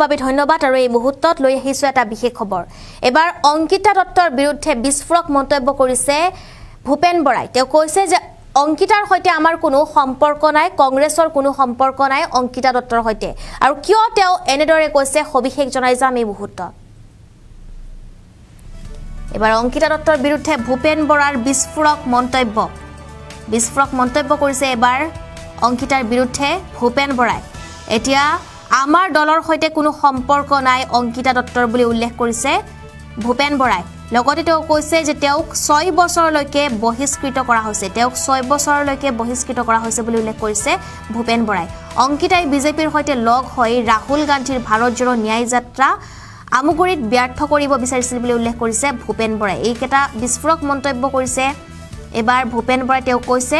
বাবে ধন্যবাদ আৰু এই মুহূৰ্তত লৈ আহিছো এটা বিশেষ খবৰ এবাৰ অংকিতা দত্তৰ বিৰুদ্ধে বিস্ফোৰক মন্তব্য কৰিছে ভূপেন বৰাই তেওঁ কৈছে যে অংকিতাৰ সৈতে আমাৰ কোনো সম্পৰ্ক নাই কংগ্ৰেছৰ কোনো সম্পৰ্ক নাই অংকিতা দত্তৰ সৈতে আৰু কিয় তেওঁ এনেদৰে কৈছে সবিশেষ জনাই যাম এই মুহূৰ্তত এবাৰ অংকিতা দত্তৰ বিৰুদ্ধে ভূপেন বৰাৰ বিস্ফোৰক মন্তব্য কৰিছে এবাৰ অংকিতাৰ বিৰুদ্ধে ভূপেন বৰাই এতিয়া আমাৰ দলৰ সৈতে কোনো সম্পৰ্ক নাই অংকিতা দত্তৰ বুলি উল্লেখ কৰিছে ভূপেন বৰাই লগতে তেওঁ কৈছে যে তেওঁক 6 বছৰলৈকে বহিষ্কৃত কৰা হৈছে বুলি উল্লেখ কৰিছে ভূপেন বৰাই অংকিতাই বিজেপিৰ সৈতে লগ হৈ ৰাহুল গান্ধীৰ ভাৰত জোড়ো ন্যায় যাত্ৰা আমুগুৰিত ব্যৰ্থ কৰিব বিচাৰিছিল বুলি উল্লেখ কৰিছে ভূপেন বৰাই এইকেটা বিস্ফোৰক মন্তব্য কৰিছে এবাৰ ভূপেন বৰাই তেওঁ কৈছে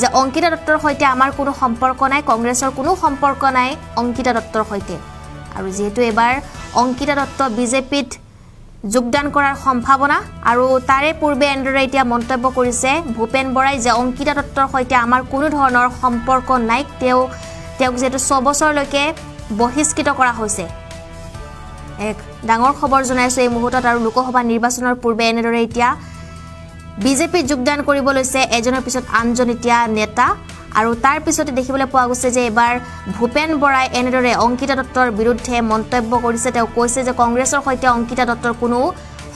যে অংকিতা দত্তৰ সৈতে আমাৰ কোনো সম্পৰ্ক নাই কংগ্ৰেছৰ কোনো সম্পৰ্ক নাই অংকিতা দত্তৰ সৈতে আৰু যেহেতু এবাৰ অংকিতা দত্ত বিজেপিত যোগদান কৰাৰ সম্ভাৱনা আৰু তাৰে পূৰ্বে এণ্ডৰে এতিয়া মন্তব্য কৰিছে ভূপেন বৰাই যে অংকিতা দত্তৰ সৈতে আমাৰ কোনো ধৰণৰ সম্পৰ্ক নাই তেওঁক যেহেতু 6 বছৰলৈকে বহিষ্কৃত কৰা হৈছে এক ডাঙৰ খবৰ জনাইছো এই মুহূৰ্তত আৰু লোকসভা নিৰ্বাচনৰ পূৰ্বে এনেদৰে এতিয়া বিজেপি যোগদান কৰিব লৈছে এজনৰ পিছত আনজন এতিয়া নেতা আৰু তাৰ পিছতে দেখিবলৈ পোৱা গৈছে যে এবাৰ ভূপেন বৰাই এনেদৰে অংকিতা দত্তৰ বিৰুদ্ধে মন্তব্য কৰিছে তেওঁ কৈছে যে কংগ্ৰেছৰ সৈতে অংকিতা দত্তৰ কোনো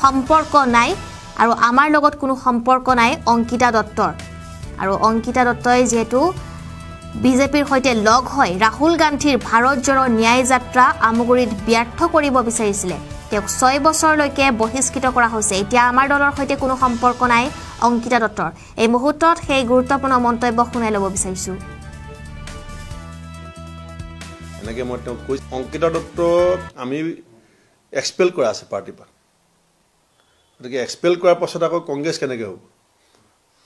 সম্পৰ্ক নাই আৰু আমাৰ লগত কোনো সম্পৰ্ক নাই অংকিতা দত্তৰ আৰু অংকিতা দত্তই যেহেতু বিজেপিৰ সৈতে লগ হৈ ৰাহুল গান্ধীৰ ভাৰত জোড়ো ন্যায় যাত্ৰা আমুগুৰিত ব্যৰ্থ কৰিব বিচাৰিছিল তেওঁক 6 বছৰলৈকে বহিষ্কৃত কৰা হৈছে এতিয়া আমাৰ দলৰ সৈতে কোনো সম্পৰ্ক নাই অংকিতা দত্তৰ এই মুহূৰ্তত সেই গুৰুত্বপূৰ্ণ মন্তব্য শুনাই ল'ব বিচাৰিছো এনেকৈ মই তেওঁক কৈছো অংকিতা দত্ত আমি এক্সপেল কৰা আছে পাৰ্টিৰ পৰা গতিকে এক্সপেল কৰাৰ পাছত আকৌ কংগ্ৰেছ কেনেকৈ হ'ব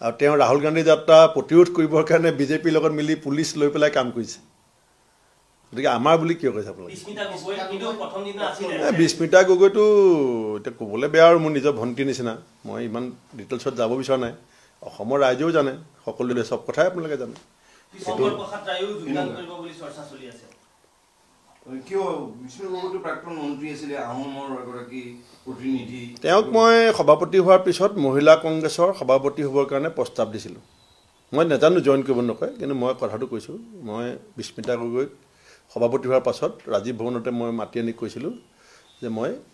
আৰু তেওঁ ৰাহুল গান্ধী যাত্ৰা প্ৰতিৰোধ কৰিবৰ কাৰণে বিজেপিৰ লগত মিলি পুলিচ লৈ পেলাই কাম কৰিছে গতিকে আমাৰ বুলি কিয় কৈছে আপোনালোকে বিস্মিতা গগৈটো এতিয়া ক'বলৈ বেয়া আৰু মোৰ নিজৰ ভণ্টিৰ নিচিনা মই ইমান ডিটেইলছত যাব বিচৰা নাই অসমৰ ৰাইজেও জানে সকলোৱে সব কথাই আপোনালোকে জানে তেওঁক মই সভাপতি হোৱাৰ পিছত মহিলা কংগ্ৰেছৰ সভাপতি হ'বৰ কাৰণে প্ৰস্তাৱ দিছিলোঁ মই নাজানো জইন কৰিব নকয় কিন্তু মই কথাটো কৈছোঁ মই বিস্মিতা গগৈক সভাপতি হোৱাৰ পাছত ৰাজীৱ ভৱনতে মই মাতি আনি কৈছিলোঁ যে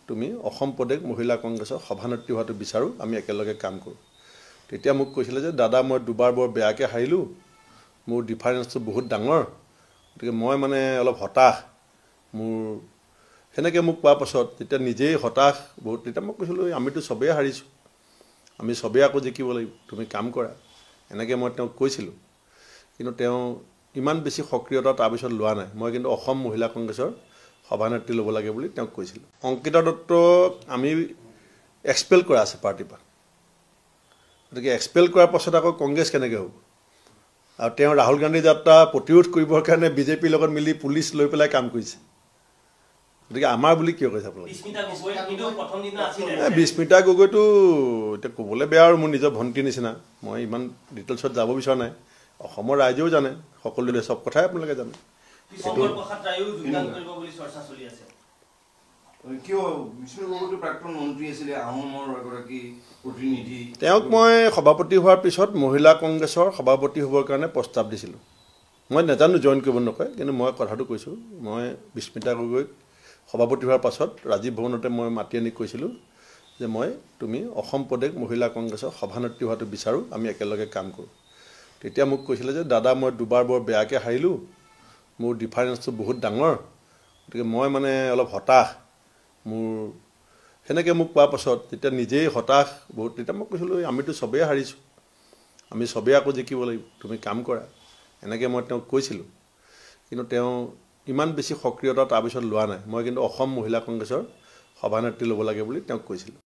তুমি অসম প্ৰদেশ মহিলা কংগ্ৰেছৰ সভানেত্ৰী হোৱাটো বিচাৰোঁ আমি একেলগে কাম কৰোঁ তেতিয়া মোক কৈছিলে যে দাদা মই দুবাৰ বৰ বেয়াকৈ হাৰিলোঁ মোৰ ডিফাৰেঞ্চটো বহুত ডাঙৰ গতিকে মই মানে অলপ হতাশ মোৰ সেনেকৈ মোক কোৱাৰ পাছত তেতিয়া নিজেই হতাশ বহুত তেতিয়া মই কৈছিলোঁ আমিতো চবেই হাৰিছোঁ আমি চবেই আকৌ জিকিব লাগিব তুমি কাম কৰা এনেকৈ মই তেওঁক কৈছিলোঁ কিন্তু তেওঁ ইমান বেছি সক্ৰিয়তা তাৰপিছত লোৱা নাই মই কিন্তু অসম মহিলা কংগ্ৰেছৰ সভানেত্ৰী ল'ব লাগে বুলি তেওঁক কৈছিলোঁ অংকিতা দত্ত আমি এক্সপেল কৰা আছে পাৰ্টিৰ পৰা গতিকে এক্সপেল কৰাৰ পাছত আকৌ কংগ্ৰেছ কেনেকৈ হ'ব আৰু তেওঁ ৰাহুল গান্ধী যাত্ৰা প্ৰতিৰোধ কৰিবৰ কাৰণে বিজেপিৰ লগত মিলি পুলিচ লৈ পেলাই কাম কৰিছে গতিকে আমাৰ বুলি কিয় কৈছে আপোনালোকে বিস্মিতা গগৈটো এতিয়া ক'বলৈ বেয়া আৰু মোৰ নিজৰ ভণ্টিৰ নিচিনা মই ইমান ডিটেইলছত যাব বিচৰা নাই অসমৰ ৰাইজেও জানে সকলোৱে সব কথাই আপোনালোকে জানে তেওঁক মই সভাপতি হোৱাৰ পিছত মহিলা কংগ্ৰেছৰ সভাপতি হ'বৰ কাৰণে প্ৰস্তাৱ দিছিলোঁ মই নাজানো জইন কৰিব নকয় কিন্তু মই কথাটো কৈছোঁ মই বিস্মিতা গগৈক সভাপতি হোৱাৰ পাছত ৰাজীৱ ভৱনতে মই মাতি আনি কৈছিলোঁ যে তুমি অসম প্ৰদেশ মহিলা কংগ্ৰেছৰ সভানেত্ৰী হোৱাটো বিচাৰোঁ আমি একেলগে কাম কৰোঁ তেতিয়া মোক কৈছিলে যে দাদা মই দুবাৰ বৰ বেয়াকৈ হাৰিলোঁ মোৰ ডিফাৰেঞ্চটো বহুত ডাঙৰ গতিকে মই মানে অলপ হতাশ মোৰ সেনেকৈ মোক কোৱাৰ পাছত তেতিয়া নিজেই হতাশ বহুত তেতিয়া মই কৈছিলোঁ আমিতো চবেই হাৰিছোঁ আমি চবেই আকৌ জিকিব লাগিব তুমি কাম কৰা এনেকৈ মই তেওঁক কৈছিলোঁ কিন্তু তেওঁ ইমান বেছি সক্ৰিয়তা তাৰপিছত লোৱা নাই মই কিন্তু অসম মহিলা কংগ্ৰেছৰ সভানেত্ৰী ল'ব লাগে বুলি তেওঁক কৈছিলোঁ